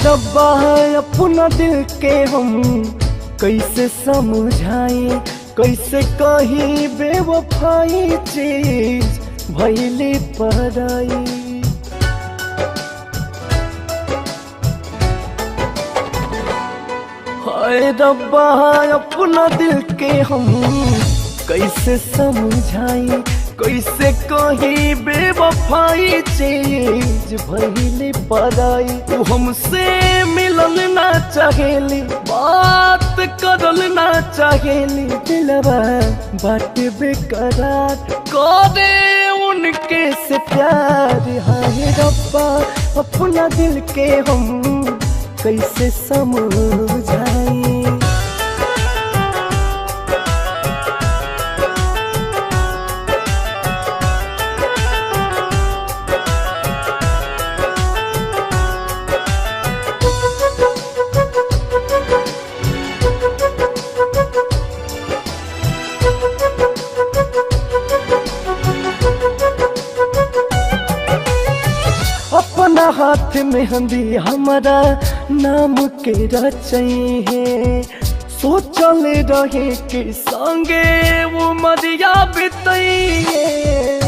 रब्बा अपना दिल के हम कैसे समझाई, कैसे कही बेवफाई चीज भइली पराई। हाय रब्बा अपना दिल के हम कैसे समझाई, कैसे कही बेवफाई चीज भइली पराई। तू हमसे मिलन ना चाहेली, बात करल ना चाहेली, दिलवा बात बेकरार करे उनके से प्यार। हाय रब्बा अपना दिल के हम कैसे समझाई। अपना हाथ मेहंदी हमारा नाम के रचई है, सोचल रहे कि संगे वो मरिया बितई है।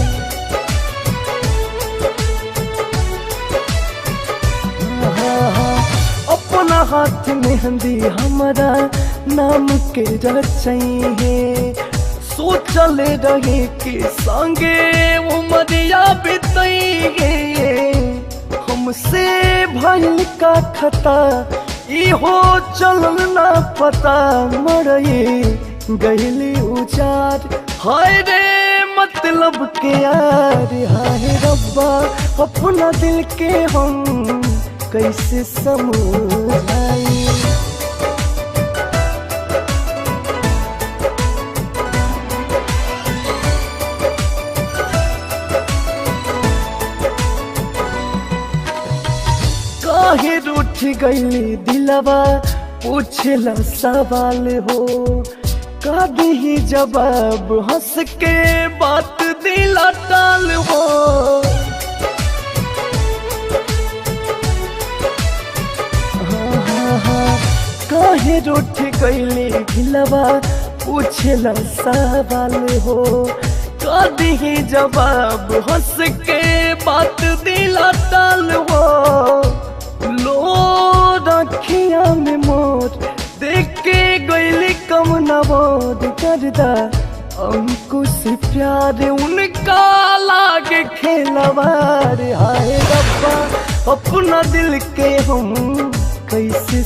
अपना हाथ मेहंदी हमारा नाम के रचई है, सोचल रहे कि संगे वो मरिया बितई है। हमसे भइल का खता इहो चलल ना पता, मरई गइली उजार। हाय रे मतलब के यार, हाय रब्बा अपना दिल के हम कैसे समझाई। काहे रूठ गईली दिलवा पूछला सवाल हो, का दी जवाब हंस के बात दिला टाल हो। काहे रूठ गईली दिलवा पूछला सवाल हो, का दी जवाब हंस के बात दिला टाल हो। लो रखिया में मोर देख के गईली कम नवोद करदा अंकुश प्यार उनका लागे खेलवार। हाय रब्बा अपना दिल के हम कैसे